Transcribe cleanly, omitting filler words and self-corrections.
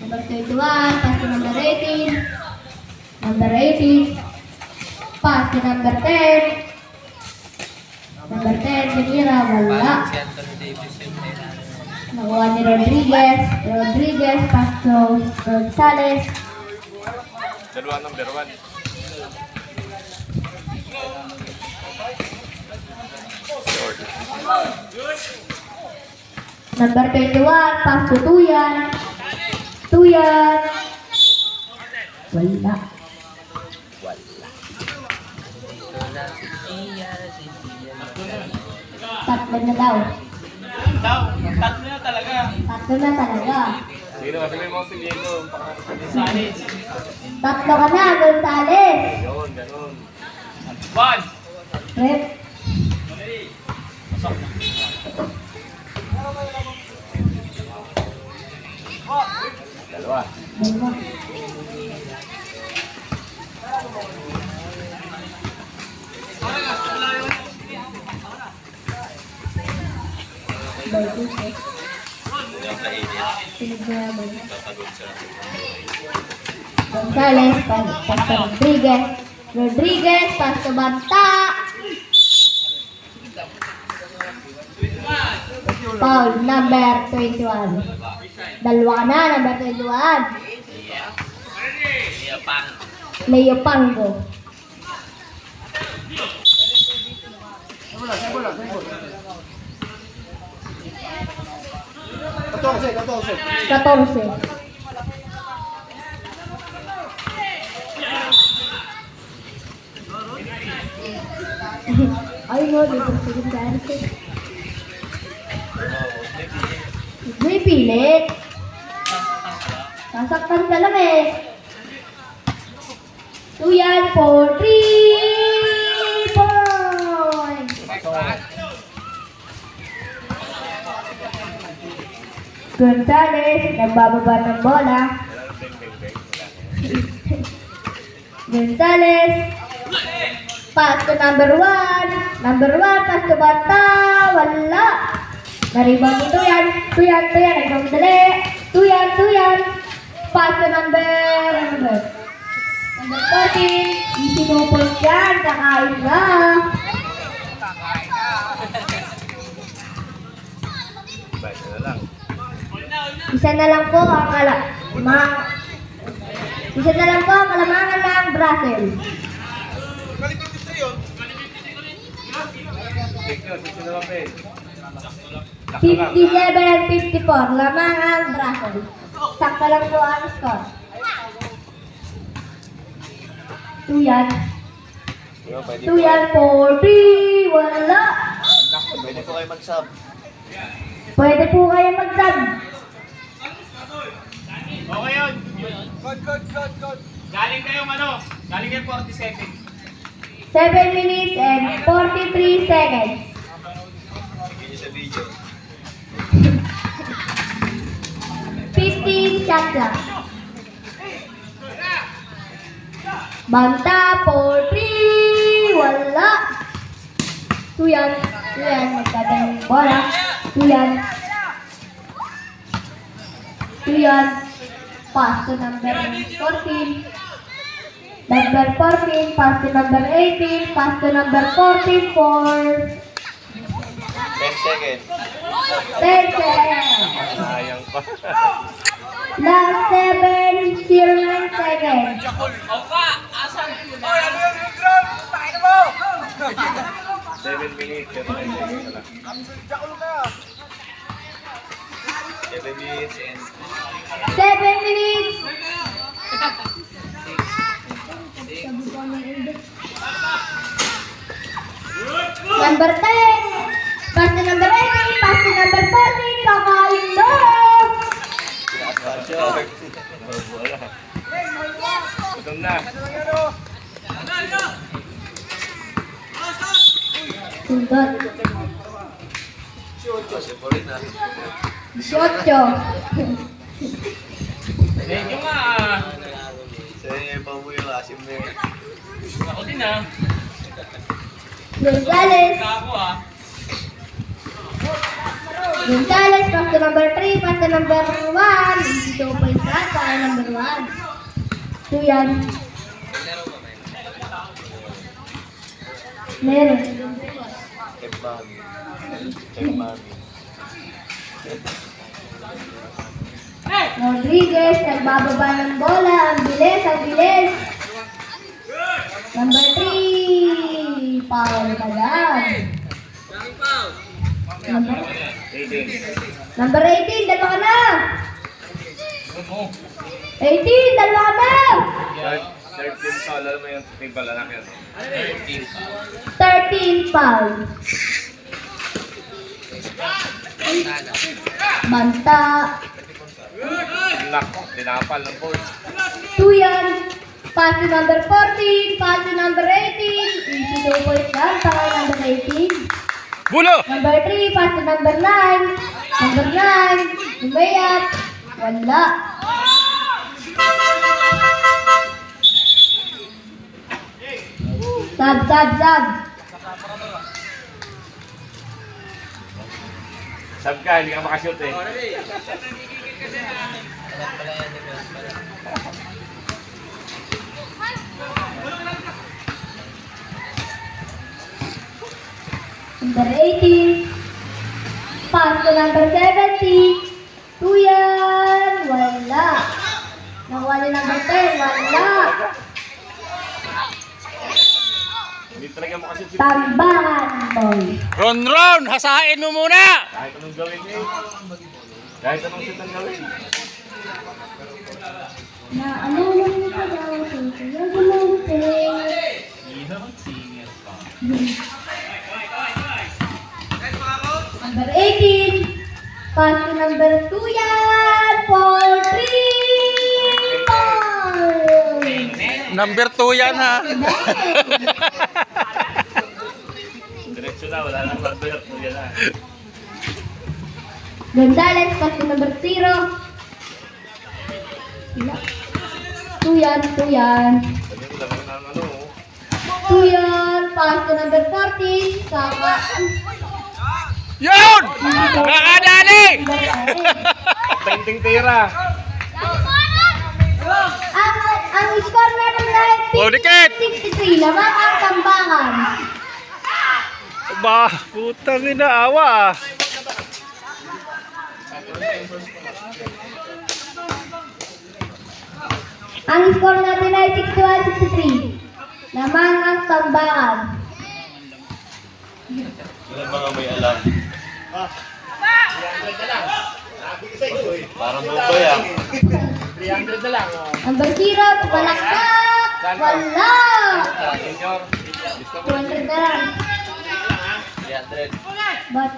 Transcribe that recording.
Number 21, pass to number 18. Number 18, pass to number 10. Number 10, Manira, wala. Nakuha ni Rodriguez. Rodriguez, pass to Gonzales. Dalawa number 1. Number 21, pass to Tuyan. Tuyan. Wala. Tatlo na daw. Tatlo na talaga. Tatlo na talaga. Sino kasi may mga Pilieno? Salis. Tatlo ka na, Gonzales. Yun, ganun. 1. Rep. Dalawa. Dalawa. Gonzales, pass to Rodriguez. Rodriguez, pass to Banta. Foul, number 21. Dalawa na, number 21. Leo Pango. Catorce. Ay mo, dito sa Gonzales. May pilit. Sasaktan ka lang eh. Tuyan for 3 points. Gonzales, nagbababa ng bola. Gonzales, pass to number 1. Number 1, pass to Bata. Wala. Naribang ni Tuyan. Tuyan. Nagmamadali. Tuyan. Pass to number 14. Isinupol yan. Kakain na. Isa na lang po ang kalamangan ng Brazil. 57-54, lamang ang Brazil. Sakto lang po ang score. Tuyan 40, wala. Pwede po kayo mag-sub. Pwede po kayo mag-sub. Okay yun. Good. Galing kayong Galing kayong 47. 7 minutes and 43 seconds. Sige sa video. 15 shots lang. Banta for 3, wala. Tuyan, magkadang bola. Tuyan, pass to number 14. Number 14, pass to number 18, pass to number 14 for 10 seconds. 10 seconds. Sayang pa. Last 7, 09 seconds. Opa, asan? 7 minutes. 7 minutes and 7 minutes. Number 10, pass to number 18, pass to number 14, kakain na. Gutom na. Sundot. Kasi po rin na. 18. Medyo nga. Sa pamuyo, asim na yun. Ako din Gonzales. Ako Gonzales, pass to number 3, pass to number 1. Easy 2 points lahat para number 1. 2 yan. Meron. Check mami. Check mami. Rodriguez, nagbababa ng bola. Ang bilis, ang bilis. Number 3. Foul ka lang. Number 18, dalawa ka na. 18, dalawa ka na. Third team foul. Alam mo yung team pala lang yan. 13 foul. Banta. Nako, dinapal ng ball. 2 yan. Pass to number 14, pass to number 18. Easy 2 points lang para number 18. Bulo! Number 3, pass to number 9. Number 9, umayat. Wala. Sab. Sab ka, hindi ka makashoot eh. Number 18. Pass to number 70. 2 yan. Wala. Nakuha ni number 10. Wala. Hindi talaga makashoot si Tambahan, boy. Ron! Hasain mo muna! Kahit anong gawin eh. Kahit anong shoot ang gawin. Na ano lang ka daw. Kaya gulante. Number 18. Pass to number 2 yan. For 3 points. Number 2 yan ha. Diretso na, wala nang number. Yan na. Gonzales, pass to number 0. 2 yan. Sabi ko lang ng ano. 2 yan. Pass to number 40. Saka. Yun! Nakadali! Painting tira. Ang score natin dahil Oh, dikit! 63. Lamang ang tambangan. Ba, putang inaawa. Ang score natin ay 61-63. Lamang ang tambangan. Ilan mga may alam? Parang buboy ah. Number 0, palakpak. Wala. Junior. Gusto mo? 200 na lang. 300. But,